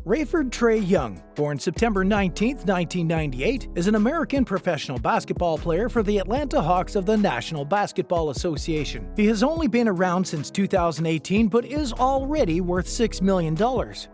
Rayford Trae Young, born September 19, 1998, is an American professional basketball player for the Atlanta Hawks of the National Basketball Association. He has only been around since 2018 but is already worth $6 million.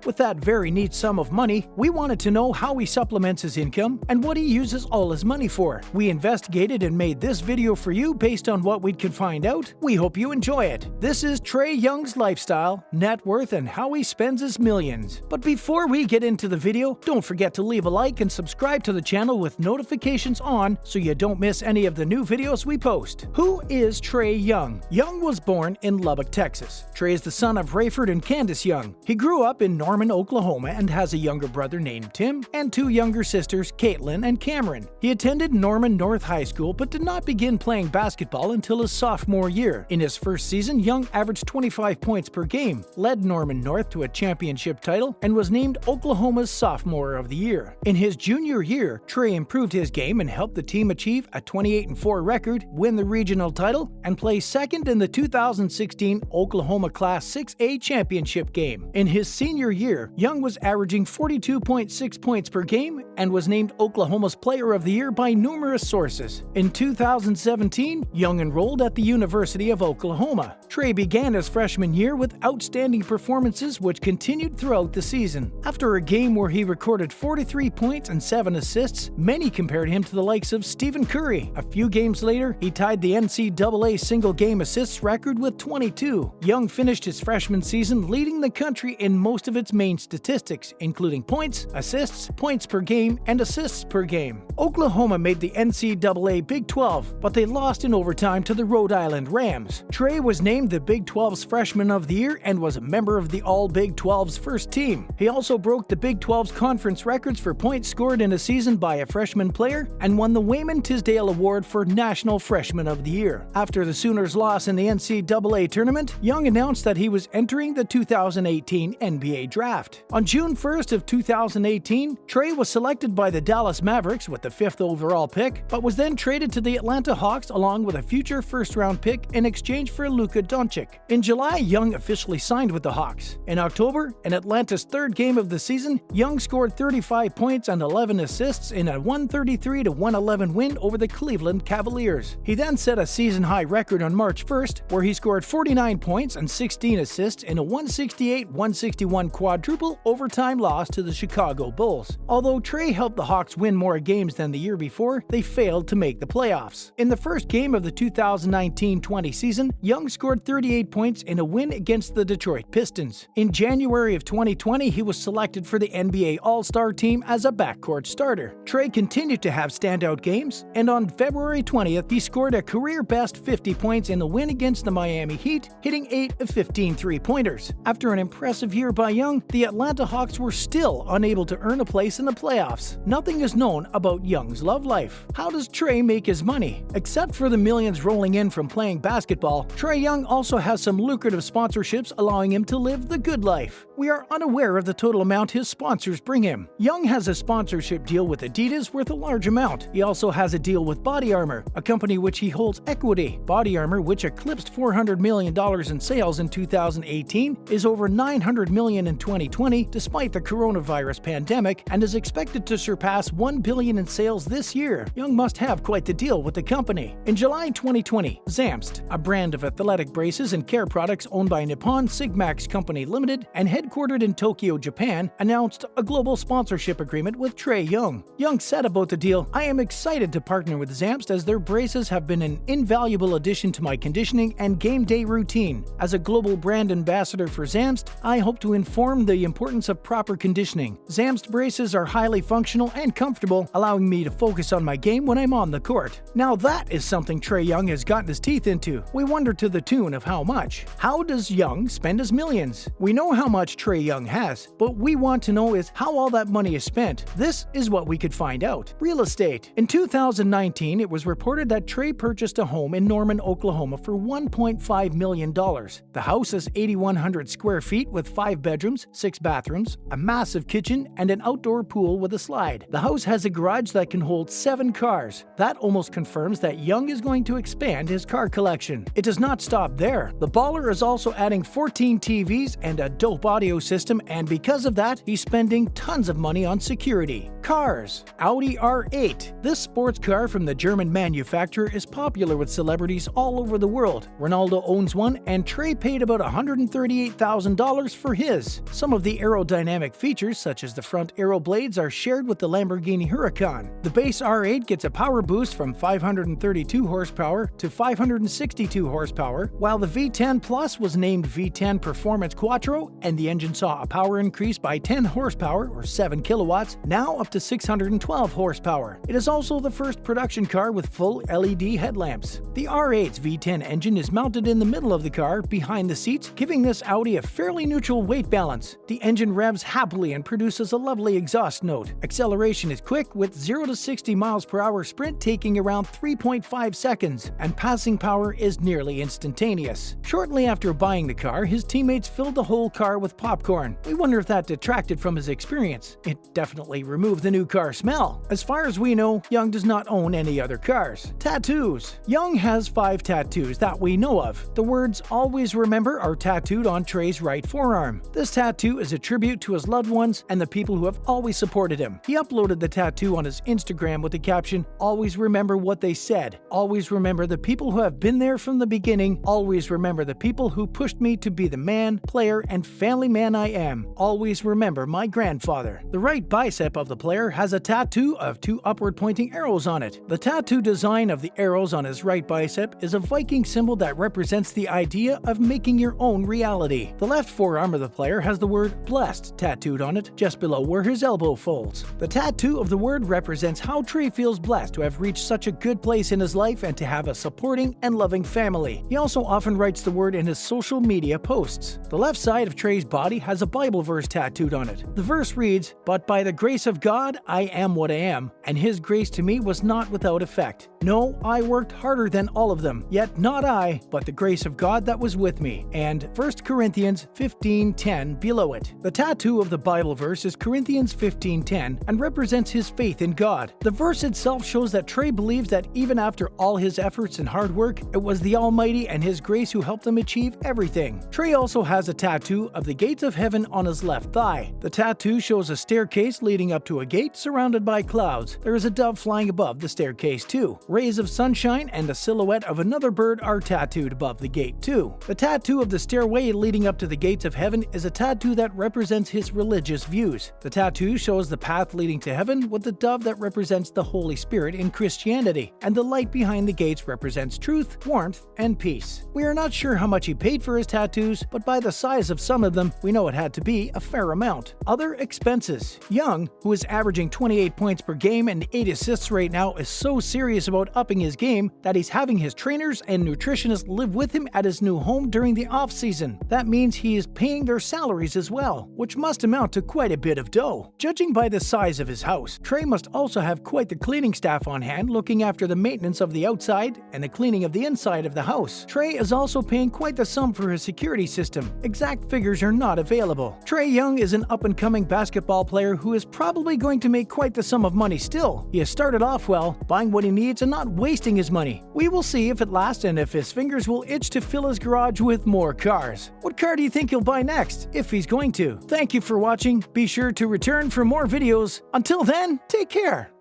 With that very neat sum of money, we wanted to know how he supplements his income and what he uses all his money for. We investigated and made this video for you based on what we could find out. We hope you enjoy it. This is Trae Young's lifestyle, net worth, and how he spends his millions. But before we get into the video, don't forget to leave a like and subscribe to the channel with notifications on so you don't miss any of the new videos we post. Who is Trae Young? Young was born in Lubbock, Texas. Trae is the son of Rayford and Candace Young. He grew up in Norman, Oklahoma and has a younger brother named Tim and two younger sisters, Caitlin and Cameron. He attended Norman North High School but did not begin playing basketball until his sophomore year. In his first season, Young averaged 25 points per game, led Norman North to a championship title, and was named Oklahoma's Sophomore of the Year. In his junior year, Trae improved his game and helped the team achieve a 28-4 record, win the regional title, and play second in the 2016 Oklahoma Class 6A championship game. In his senior year, Young was averaging 42.6 points per game and was named Oklahoma's Player of the Year by numerous sources. In 2017, Young enrolled at the University of Oklahoma. Trae began his freshman year with outstanding performances which continued throughout the season. After a game where he recorded 43 points and 7 assists, many compared him to the likes of Stephen Curry. A few games later, he tied the NCAA single-game assists record with 22. Young finished his freshman season leading the country in most of its main statistics, including points, assists, points per game, and assists per game. Oklahoma made the NCAA Big 12, but they lost in overtime to the Rhode Island Rams. Trae was named the Big 12's Freshman of the Year and was a member of the All-Big 12's first team. He also broke the Big 12's conference records for points scored in a season by a freshman player and won the Wayman Tisdale Award for National Freshman of the Year. After the Sooners' loss in the NCAA tournament, Young announced that he was entering the 2018 NBA Draft. On June 1st of 2018, Trae was selected by the Dallas Mavericks with the 5th overall pick, but was then traded to the Atlanta Hawks along with a future first-round pick in exchange for Luka Doncic. In July, Young officially signed with the Hawks. In October, in Atlanta's third game of the season, Young scored 35 points and 11 assists in a 133-111 win over the Cleveland Cavaliers. He then set a season-high record on March 1st, where he scored 49 points and 16 assists in a 168-161 quadruple overtime loss to the Chicago Bulls. Although Trae helped the Hawks win more games than the year before, they failed to make the playoffs. In the first game of the 2019-20 season, Young scored 38 points in a win against the Detroit Pistons. In January of 2020, he was selected for the NBA All-Star team as a backcourt starter. Trae continued to have standout games, and on February 20th, he scored a career-best 50 points in the win against the Miami Heat, hitting 8 of 15 three-pointers. After an impressive year by Young, the Atlanta Hawks were still unable to earn a place in the playoffs. Nothing is known about Young's love life. How does Trae make his money? Except for the millions rolling in from playing basketball, Trae Young also has some lucrative sponsorships allowing him to live the good life. We are unaware of the total amount his sponsors bring him. Young has a sponsorship deal with Adidas worth a large amount. He also has a deal with Body Armor, a company which he holds equity. Body Armor, which eclipsed $400 million in sales in 2018, is over $900 million in 2020 despite the coronavirus pandemic and is expected to surpass $1 billion in sales this year. Young must have quite the deal with the company. In July 2020, Zamst, a brand of athletic braces and care products owned by Nippon Sigmax Company Limited and headquartered in Tokyo, Japan, announced a global sponsorship agreement with Trae Young. Young said about the deal, "I am excited to partner with Zamst as their braces have been an invaluable addition to my conditioning and game day routine. As a global brand ambassador for Zamst, I hope to inform the importance of proper conditioning. Zamst braces are highly functional and comfortable, allowing me to focus on my game when I'm on the court." Now that is something Trae Young has gotten his teeth into. We wonder to the tune of how much. How does Young spend his millions? We know how much Trae Young has, but we want to know is how all that money is spent. This is what we could find out. Real estate. In 2019, it was reported that Trae purchased a home in Norman, Oklahoma for $1.5 million. The house is 8,100 square feet with 5 bedrooms, 6 bathrooms, a massive kitchen, and an outdoor pool with a slide. The house has a garage that can hold 7 cars. That almost confirms that Young is going to expand his car collection. It does not stop there. The baller is also adding 14 TVs and a dope audio audio system, and because of that, he's spending tons of money on security. Cars. Audi R8. This sports car from the German manufacturer is popular with celebrities all over the world. Ronaldo owns one, and Trae paid about $138,000 for his. Some of the aerodynamic features, such as the front aero blades, are shared with the Lamborghini Huracan. The base R8 gets a power boost from 532 horsepower to 562 horsepower, while the V10 Plus was named V10 Performance Quattro, and the engine saw a power increase by 10 horsepower or 7 kilowatts, now up to 612 horsepower. It is also the first production car with full LED headlamps. The R8's V10 engine is mounted in the middle of the car, behind the seats, giving this Audi a fairly neutral weight balance. The engine revs happily and produces a lovely exhaust note. Acceleration is quick, with 0 to 60 miles per hour sprint taking around 3.5 seconds, and passing power is nearly instantaneous. Shortly after buying the car, his teammates filled the whole car with popcorn. We wonder if that detracted from his experience. It definitely removed the new car smell. As far as we know, Young does not own any other cars. Tattoos. Young has 5 tattoos that we know of. The words "Always Remember" are tattooed on Trae's right forearm. This tattoo is a tribute to his loved ones and the people who have always supported him. He uploaded the tattoo on his Instagram with the caption, "Always remember what they said. Always remember the people who have been there from the beginning. Always remember the people who pushed me to be the man, player, and family man I am. Always remember my grandfather." The right bicep of the player has a tattoo of 2 upward pointing arrows on it. The tattoo design of the arrows on his right bicep is a Viking symbol that represents the idea of making your own reality. The left forearm of the player has the word "blessed" tattooed on it, just below where his elbow folds. The tattoo of the word represents how Trae feels blessed to have reached such a good place in his life and to have a supporting and loving family. He also often writes the word in his social media posts. The left side of Trae's body has a Bible verse tattooed on it. The verse reads, "But by the grace of God I am what I am, and his grace to me was not without effect. No, I worked harder than all of them, yet not I, but the grace of God that was with me." And 1 Corinthians 15:10 below it. The tattoo of the Bible verse is Corinthians 15:10 and represents his faith in God. The verse itself shows that Trae believes that even after all his efforts and hard work, it was the Almighty and his grace who helped him achieve everything. Trae also has a tattoo of the gates of heaven on his left thigh. The tattoo shows a staircase leading up to a gate surrounded by clouds. There is a dove flying above the staircase too. Rays of sunshine and the silhouette of another bird are tattooed above the gate too. The tattoo of the stairway leading up to the gates of heaven is a tattoo that represents his religious views. The tattoo shows the path leading to heaven, with the dove that represents the Holy Spirit in Christianity, and the light behind the gates represents truth, warmth, and peace. We are not sure how much he paid for his tattoos, but by the size of some of them, we know it had to be a fair amount. Other expenses. Young, who is averaging 28 points per game and 8 assists right now, is so serious about upping his game that he's having his trainers and nutritionists live with him at his new home during the off-season. That means he is paying their salaries as well, which must amount to quite a bit of dough. Judging by the size of his house, Trae must also have quite the cleaning staff on hand looking after the maintenance of the outside and the cleaning of the inside of the house. Trae is also paying quite the sum for his security system. Exact figures are not available. Trae Young is an up-and-coming basketball player who is probably going to make quite the sum of money still. He has started off well, buying what he needs and not wasting his money. We will see if it lasts and if his fingers will itch to fill his garage with more cars. What car do you think he'll buy next, if he's going to? Thank you for watching. Be sure to return for more videos. Until then, take care.